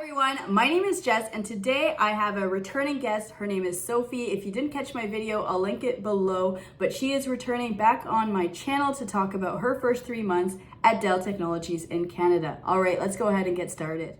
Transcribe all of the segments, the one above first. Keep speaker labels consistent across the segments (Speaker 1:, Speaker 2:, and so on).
Speaker 1: Everyone, my name is Jess and today I have a returning guest. Her name is Sophie. If you didn't catch my video, I'll link it below, but she is returning back on my channel to talk about her first 3 months at Dell Technologies in Canada. All right, let's go ahead and get started.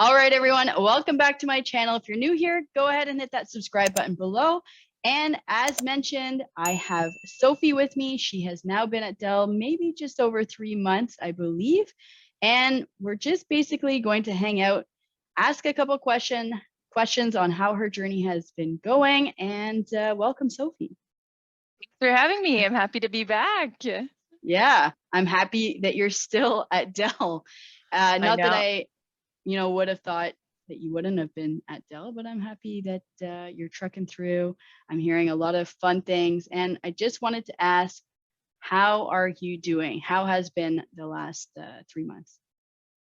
Speaker 1: All right, everyone, welcome back to my channel. If you're new here, go ahead and hit that subscribe button below. And as mentioned, I have Sophie with me. She has now been at Dell maybe just over 3 months, I believe. And we're just basically going to hang out, ask a couple questions on how her journey has been going. And welcome, Sophie.
Speaker 2: Thanks for having me. I'm happy to be back.
Speaker 1: Yeah, I'm happy that you're still at Dell. Not that I would have thought that you wouldn't have been at Dell, but I'm happy that you're trucking through. I'm hearing a lot of fun things. And I just wanted to ask, how are you doing? How has been the last 3 months?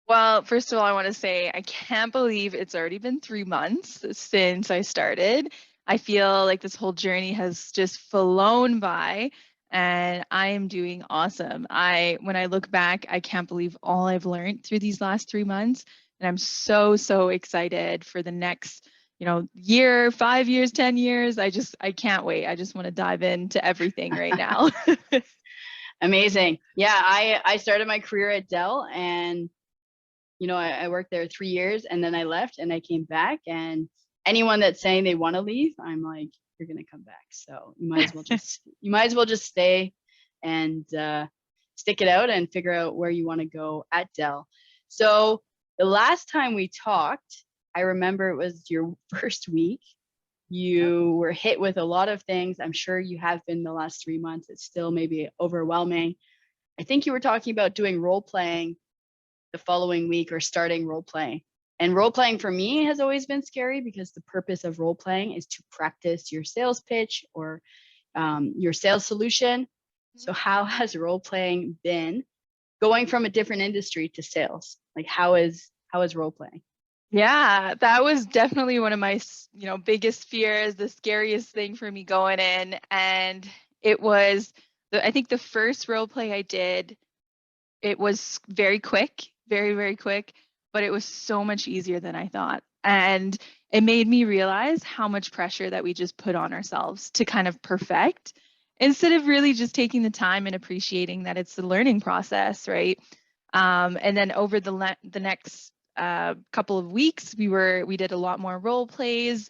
Speaker 2: Well, first of all, I want to say I can't believe it's already been 3 months since I started. I feel like this whole journey has just flown by and I am doing awesome. When I look back, I can't believe all I've learned through these last 3 months. And I'm so excited for the next, year, 5 years, 10 years. I can't wait. I just want to dive into everything right now.
Speaker 1: Amazing. Yeah, I started my career at Dell and I worked there 3 years and then I left and I came back, and anyone that's saying they want to leave, I'm like, you're going to come back. So you might as well just stay and stick it out and figure out where you want to go at Dell. So the last time we talked, I remember it was your first week. You were hit with a lot of things. I'm sure you have been the last 3 months. It's still maybe overwhelming. I think you were talking about doing role playing the following week or starting role playing. And role playing for me has always been scary because the purpose of role playing is to practice your sales pitch or your sales solution. So how has role playing been going from a different industry to sales? Like how is role playing?
Speaker 2: Yeah, that was definitely one of my, biggest fears, the scariest thing for me going in. And it was, I think the first role play I did, it was very quick, very quick, but it was so much easier than I thought. And it made me realize how much pressure that we just put on ourselves to kind of perfect instead of really just taking the time and appreciating that it's the learning process, right? And then over the next couple of weeks, we did a lot more role plays,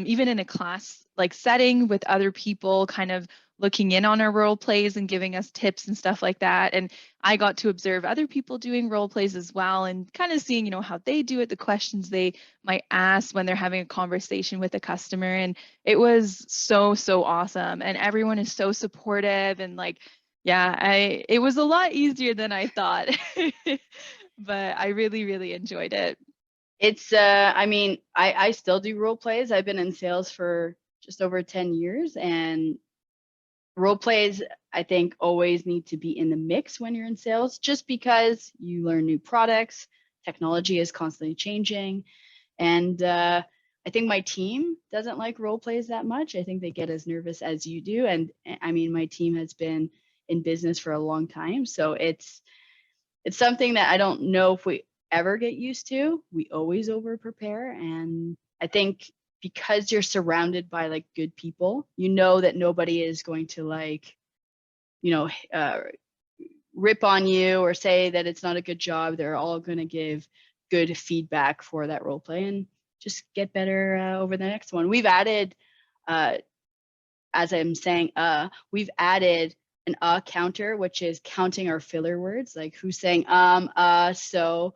Speaker 2: even in a class like setting with other people, kind of looking in on our role plays and giving us tips and stuff like that. And I got to observe other people doing role plays as well and kind of seeing, how they do it, the questions they might ask when they're having a conversation with a customer. And it was so awesome. And everyone is so supportive and like, yeah, it was a lot easier than I thought, but I really enjoyed it.
Speaker 1: It's I mean, I still do role plays. I've been in sales for just over 10 years, and role plays, I think, always need to be in the mix when you're in sales, just because you learn new products. Technology is constantly changing. And I think my team doesn't like role plays that much. I think they get as nervous as you do. And I mean, my team has been in business for a long time. So it's something that I don't know if we ever get used to. We always over prepare. And I think because you're surrounded by like good people, that nobody is going to rip on you or say that it's not a good job. They're all going to give good feedback for that role play and just get better over the next one. We've added, as I'm saying, we've added an counter, which is counting our filler words, like who's saying so.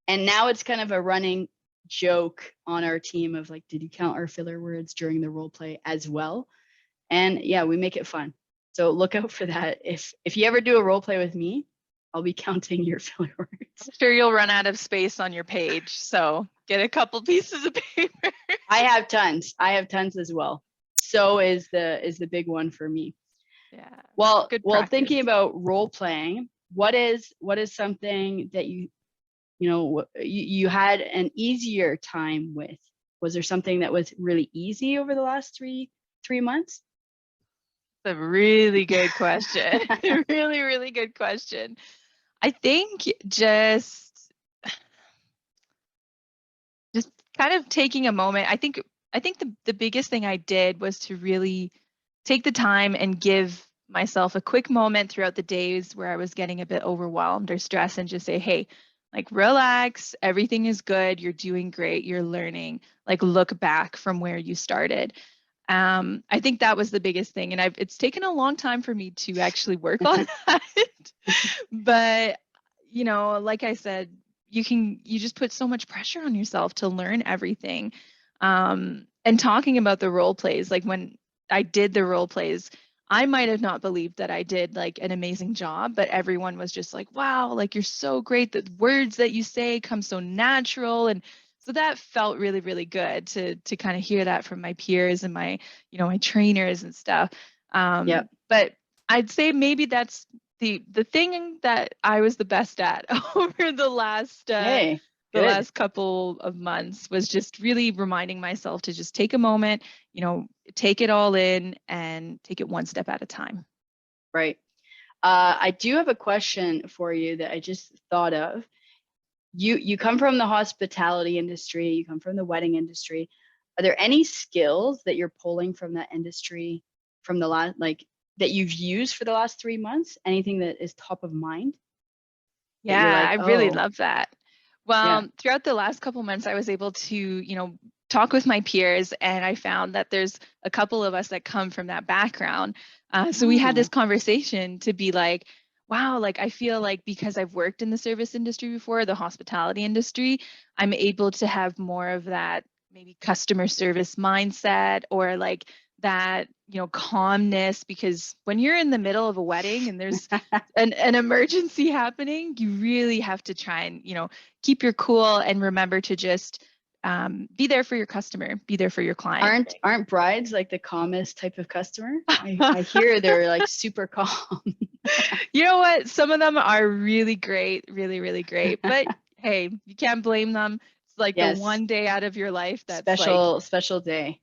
Speaker 1: And now it's kind of a running joke on our team of like, did you count our filler words during the role play as well? And yeah, we make it fun. So look out for that. If you ever do a role play with me, I'll be counting your filler words.
Speaker 2: I'm sure you'll run out of space on your page, so get a couple pieces of paper.
Speaker 1: I have tons as well. So is the big one for me.
Speaker 2: Yeah.
Speaker 1: Well, thinking about role playing, what is something that you had an easier time with? Was there something that was really easy over the last three months?
Speaker 2: A really good question. Really, really good question. I think just kind of taking a moment. I think the biggest thing I did was to really take the time and give myself a quick moment throughout the days where I was getting a bit overwhelmed or stressed and just say, hey, like relax, everything is good, you're doing great, you're learning. Like look back from where you started. I think that was the biggest thing. And it's taken a long time for me to actually work on that. But, like I said, you just put so much pressure on yourself to learn everything. And talking about the role plays, like when I did the role plays, I might have not believed that I did like an amazing job, but everyone was just like, wow, like you're so great. The words that you say come so natural. And so that felt really, really good to kind of hear that from my peers and my trainers and stuff.
Speaker 1: Yep.
Speaker 2: But I'd say maybe that's the thing that I was the best at over
Speaker 1: Hey,
Speaker 2: the
Speaker 1: good.
Speaker 2: last couple of months was just really reminding myself to just take a moment, take it all in and take it one step at a time.
Speaker 1: Right. I do have a question for you that I just thought of. You come from the hospitality industry, you come from the wedding industry. Are there any skills that you're pulling from that industry from the last that you've used for the last 3 months? Anything that is top of mind that you're
Speaker 2: Yeah,
Speaker 1: like,
Speaker 2: I really
Speaker 1: "Oh,
Speaker 2: love that.
Speaker 1: yeah.
Speaker 2: Well, throughout the last couple months, I was able to, talk with my peers, and I found that there's a couple of us that come from that background. So we had this
Speaker 1: Oh,
Speaker 2: conversation to be like, wow, like I feel like because I've worked in the service industry before, the hospitality industry, I'm able to have more of that maybe customer service mindset or like that, calmness because when you're in the middle of a wedding and there's an emergency happening, you really have to try and, keep your cool and remember to just be there for your customer, be there for your client.
Speaker 1: aren't brides like the calmest type of customer? I hear they're like super calm.
Speaker 2: You know what? Some of them are really great, really, really great. But hey, you can't blame them. It's like the
Speaker 1: Yes,
Speaker 2: one day out of your life that's like
Speaker 1: special day.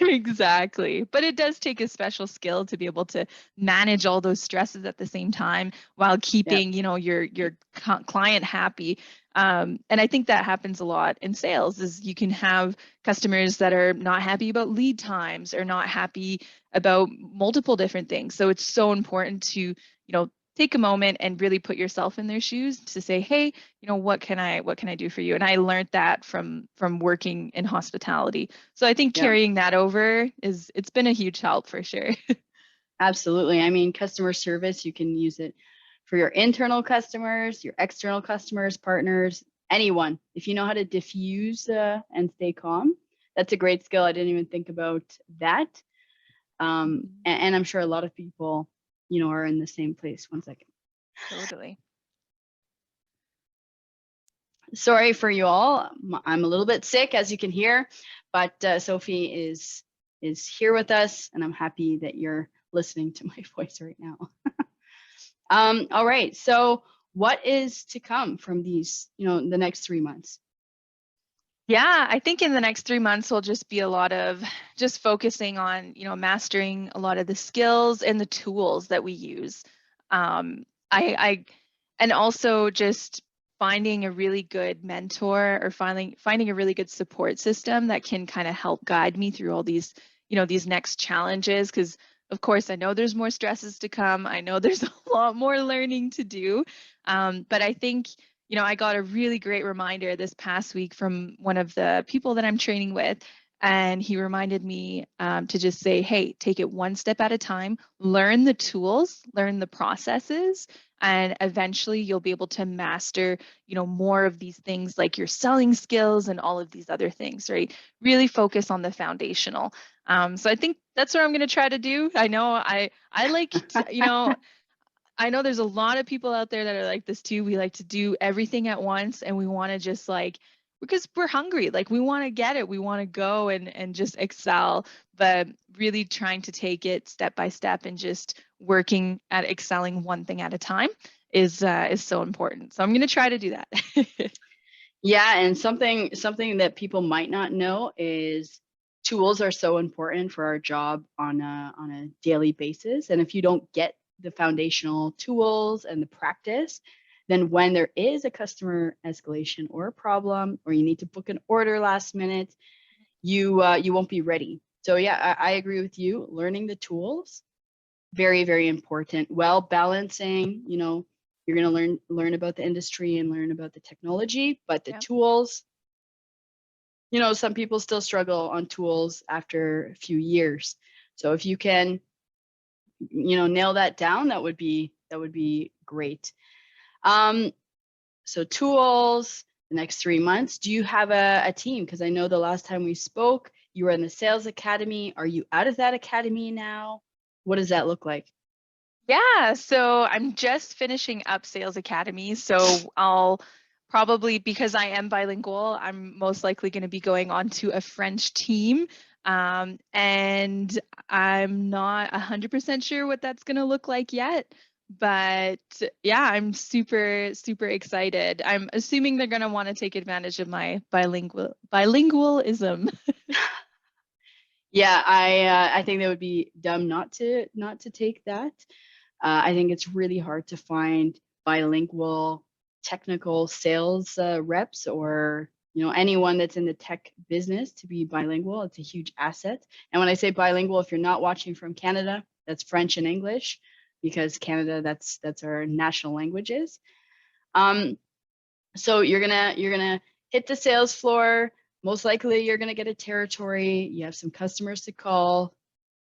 Speaker 2: exactly. But it does take a special skill to be able to manage all those stresses at the same time while
Speaker 1: Yep.
Speaker 2: keeping, your client happy. And I think that happens a lot in sales is you can have customers that are not happy about lead times or not happy about multiple different things. So it's so important to, take a moment and really put yourself in their shoes to say, hey, what can I do for you? And I learned that from working in hospitality. So I think
Speaker 1: Yep.
Speaker 2: carrying that over it's been a huge help for sure.
Speaker 1: Absolutely. I mean, customer service, you can use it for your internal customers, your external customers, partners, anyone. If you know how to diffuse and stay calm, that's a great skill. I didn't even think about that. And I'm sure a lot of people, are in the same place. One second.
Speaker 2: Totally.
Speaker 1: Sorry for you all. I'm a little bit sick, as you can hear, but Sophie is here with us, and I'm happy that you're listening to my voice right now. All right. So, what is to come from these, the next 3 months?
Speaker 2: Yeah, I think in the next 3 months will just be a lot of just focusing on, mastering a lot of the skills and the tools that we use. I and also just finding a really good mentor or finding a really good support system that can kind of help guide me through all these, these next challenges. Because of course, I know there's more stresses to come. I know there's a lot more learning to do. But I think I got a really great reminder this past week from one of the people that I'm training with. And he reminded me to just say, hey, take it one step at a time, learn the tools, learn the processes, and eventually you'll be able to master, more of these things like your selling skills and all of these other things, right? Really focus on the foundational. So I think that's what I'm going to try to do. I know I like, I know there's a lot of people out there that are like this too. We like to do everything at once and we want to just like because we're hungry, like we want to get it. We want to go and just excel, but really trying to take it step by step and just working at excelling one thing at a time is so important. So I'm going to try to do that.
Speaker 1: Yeah, and something that people might not know is tools are so important for our job on a daily basis. And if you don't get the foundational tools and the practice, then when there is a customer escalation or a problem, or you need to book an order last minute, you won't be ready. So yeah, I agree with you. Learning the tools, very, very important. Well, balancing, you're going to learn about the industry and learn about the technology, but the tools, some people still struggle on tools after a few years. So if you can, nail that down, that would be great. So tools, the next 3 months. Do you have a team? Because I know the last time we spoke, you were in the sales academy. Are you out of that academy now? What does that look like?
Speaker 2: Yeah, so I'm just finishing up Sales Academy. So I'll probably, because I am bilingual, I'm most likely going to be going on to a French team. And I'm not 100% sure what that's going to look like yet. But yeah, I'm super, super excited. I'm assuming they're going to want to take advantage of my bilingualism.
Speaker 1: Yeah, I think that would be dumb not to take that. I think it's really hard to find bilingual technical sales reps, or anyone that's in the tech business to be bilingual. It's a huge asset. And when I say bilingual, if you're not watching from Canada, that's French and English, because Canada, that's our national languages. So you're gonna hit the sales floor. Most likely you're gonna get a territory. You have some customers to call,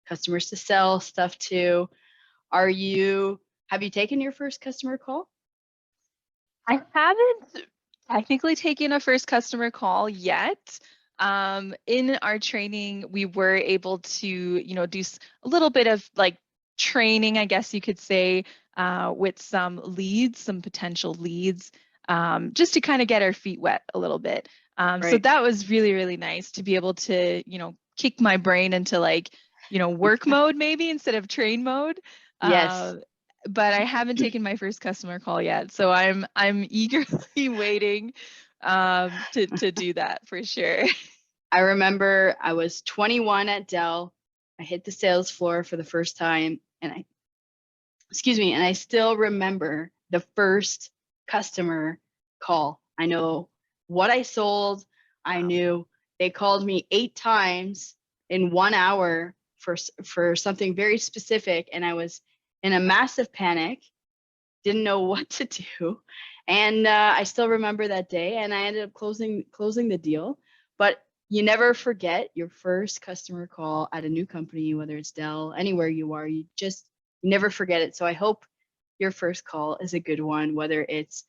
Speaker 1: customers to sell stuff to. Have you taken your first customer call?
Speaker 2: I haven't technically taken a first customer call yet. In our training, we were able to, do a little bit of like training, I guess you could say, with some leads, some potential leads, just to kind of get our feet wet a little bit. So
Speaker 1: Right.
Speaker 2: that was really, really nice to be able to, kick my brain into like, work mode maybe instead of train mode.
Speaker 1: Yes.
Speaker 2: But I haven't taken my first customer call yet, so I'm eagerly waiting to do that for sure.
Speaker 1: I remember I was 21 at Dell. I hit the sales floor for the first time, and I still remember the first customer call. I know what I sold. I knew they called me 8 times in 1 hour for something very specific, and I was in a massive panic, didn't know what to do. And I still remember that day, and I ended up closing the deal. But you never forget your first customer call at a new company, whether it's Dell, anywhere you are, you never forget it. So I hope your first call is a good one, whether it's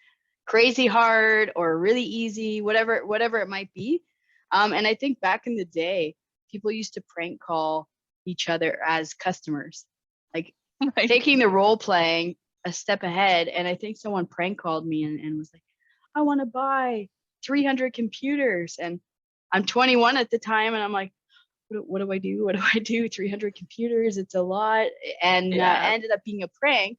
Speaker 1: crazy hard or really easy, whatever it might be. And I think back in the day, people used to prank call each other as customers, like taking the role playing a step ahead. And I think someone prank called me and was like, I want to buy 300 computers. And I'm 21 at the time. And I'm like, what do I do? What do I do? 300 computers. It's a lot. And ended up being a prank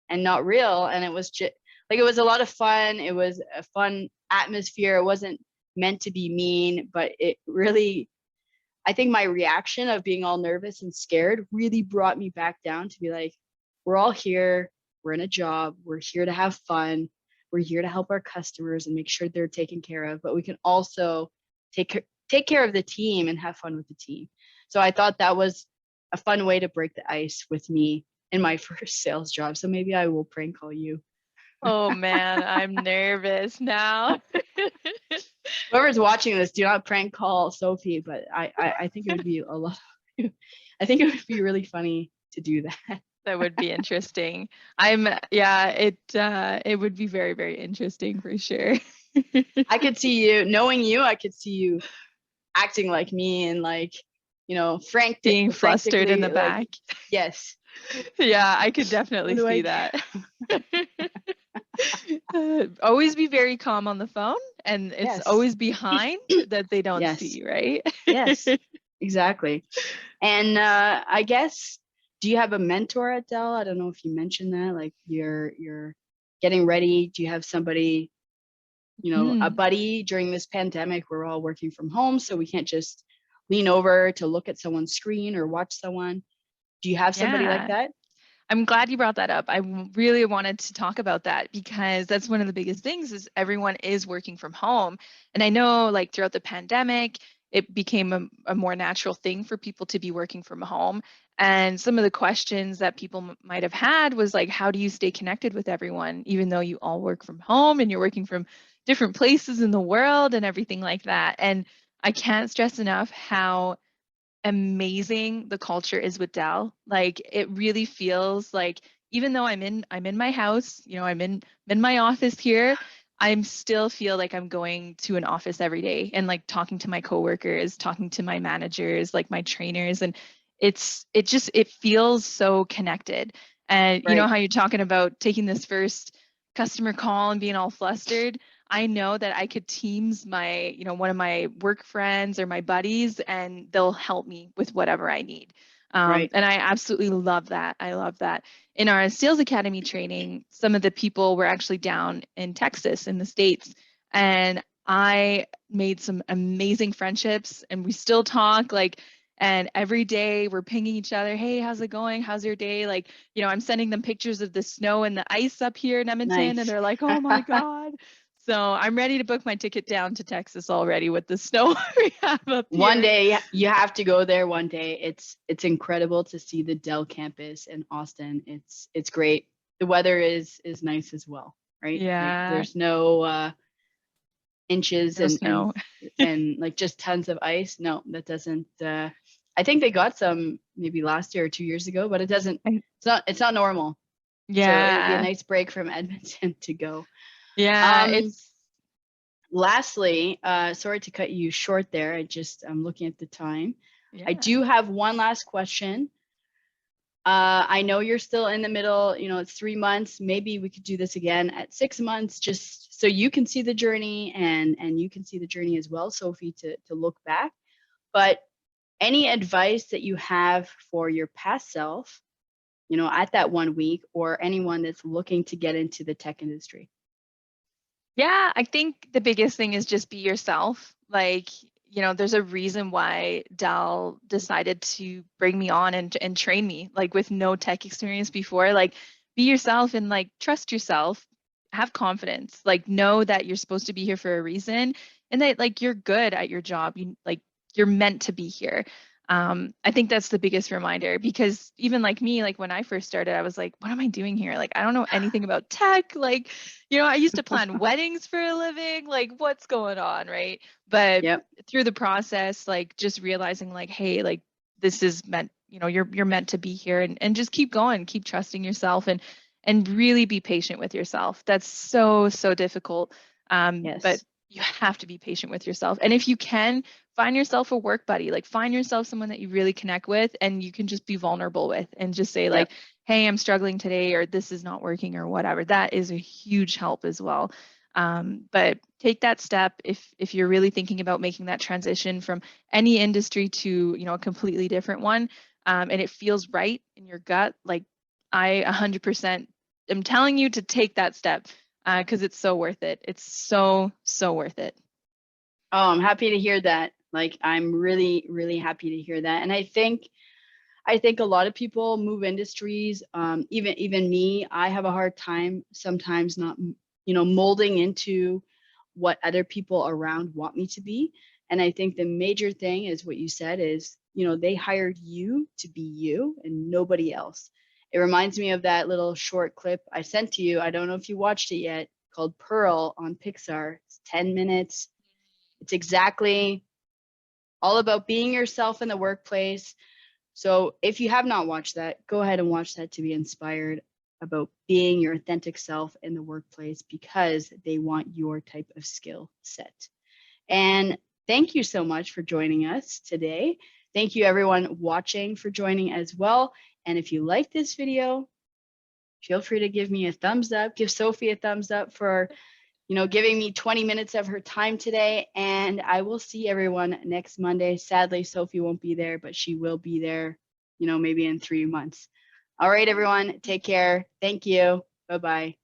Speaker 1: and not real. And it was just like, it was a lot of fun. It was a fun atmosphere. It wasn't meant to be mean, but it really, I think my reaction of being all nervous and scared really brought me back down to be like, we're all here. We're in a job. We're here to have fun. We're here to help our customers and make sure they're taken care of. But we can also take care of the team and have fun with the team. So I thought that was a fun way to break the ice with me in my first sales job. So maybe I will prank call you.
Speaker 2: Oh man, I'm nervous now.
Speaker 1: Whoever's watching this, do not prank call Sophie, but I think it would be a lot. I think it would be really funny to do that.
Speaker 2: That would be interesting. It would be very, very interesting for sure.
Speaker 1: I could see you, knowing you, I could see you acting like me and like,
Speaker 2: Being flustered in the back.
Speaker 1: Yes.
Speaker 2: Yeah, I could definitely see that. Always be very calm on the phone, and it's always behind that they don't see, right?
Speaker 1: Yes, exactly. And I guess, do you have a mentor at Dell? I don't know if you mentioned that, like you're getting ready. Do you have somebody, a buddy during this pandemic? We're all working from home, so we can't just lean over to look at someone's screen or watch someone. Do you have somebody like
Speaker 2: Yeah.
Speaker 1: that?
Speaker 2: I'm glad you brought that up. Really wanted to talk about that because that's one of the biggest things is everyone is working from home. And I know like throughout the pandemic, it became a more natural thing for people to be working from home. And some of the questions that people might have had was like, how do you stay connected with everyone, even though you all work from home and you're working from different places in the world and everything like that. And I can't stress enough how amazing the culture is with Dell. Like it really feels like even though I'm in my house, I'm in my office here, I'm still feel like I'm going to an office every day and like talking to my coworkers, talking to my managers, like my trainers, and it feels so connected. And you know
Speaker 1: Right,
Speaker 2: how you're talking about taking this first customer call and being all flustered. I know that I could Teams one of my work friends or my buddies, and they'll help me with whatever I need.
Speaker 1: right.
Speaker 2: And I absolutely love that. I love that. In our Sales Academy training, some of the people were actually down in Texas in the States, and I made some amazing friendships, and we still talk and every day we're pinging each other. Hey, how's it going? How's your day? I'm sending them pictures of the snow and the ice up here in Edmonton, and
Speaker 1: Nice.
Speaker 2: they're like, oh my God. So I'm ready to book my ticket down to Texas already with the snow we have up
Speaker 1: One
Speaker 2: here.
Speaker 1: day you have to go there one day. It's incredible to see the Dell campus in Austin. It's great. The weather is nice as well, right? Like
Speaker 2: Yeah,
Speaker 1: there's no inches
Speaker 2: no snow.
Speaker 1: and like just tons of ice. No, that doesn't I think they got some maybe last year or 2 years ago, but it's not normal. So it would be a
Speaker 2: Yeah,
Speaker 1: nice break from Edmonton to go.
Speaker 2: yeah,
Speaker 1: Um
Speaker 2: it's
Speaker 1: Lastly, sorry to cut you short there. I'm looking at the time. I
Speaker 2: yeah.
Speaker 1: do have one last question. I know you're still in the middle, it's 3 months. Maybe we could do this again at 6 months, just so you can see the journey and you can see the journey as well, Sophie, to look back. But any advice that you have for your past self, at that 1 week, or anyone that's looking to get into the tech industry?
Speaker 2: Yeah, I think the biggest thing is just be yourself. There's a reason why Dell decided to bring me on and train me, like with no tech experience before. Like, be yourself and like trust yourself, have confidence, like know that you're supposed to be here for a reason and that like you're good at your job. You're meant to be here. I think that's the biggest reminder because even like me, like when I first started, I was like, what am I doing here? Like, I don't know anything about tech. I used to plan weddings for a living, like what's going on, right? But
Speaker 1: Yep.
Speaker 2: through the process, like just realizing like, hey, like this is meant, you're meant to be here and just keep going, keep trusting yourself and really be patient with yourself. That's so, so difficult. But
Speaker 1: Yes.
Speaker 2: you have to be patient with yourself. And if you can, find yourself a work buddy, like find yourself someone that you really connect with and you can just be vulnerable with and just say like,
Speaker 1: Yep.
Speaker 2: hey, I'm struggling today, or this is not working, or whatever. That is a huge help as well. But take that step if you're really thinking about making that transition from any industry to a completely different one, and it feels right in your gut. Like I 100% am telling you to take that step because it's so worth it. It's so worth it.
Speaker 1: Oh, I'm happy to hear that. Like I'm really, really happy to hear that. And I think a lot of people move industries. Even me, I have a hard time sometimes not, molding into what other people around want me to be. And I think the major thing is what you said is, they hired you to be you and nobody else. It reminds me of that little short clip I sent to you. I don't know if you watched it yet, called Pearl on Pixar. It's 10 minutes. It's exactly all about being yourself in the workplace. So if you have not watched that, go ahead and watch that to be inspired about being your authentic self in the workplace because they want your type of skill set. And thank you so much for joining us today. Thank you everyone watching for joining as well. And if you like this video, feel free to give me a thumbs up, give Sophie a thumbs up for giving me 20 minutes of her time today. And I will see everyone next Monday. Sadly, Sophie won't be there, but she will be there, maybe in 3 months. All right, everyone, take care. Thank you. Bye-bye.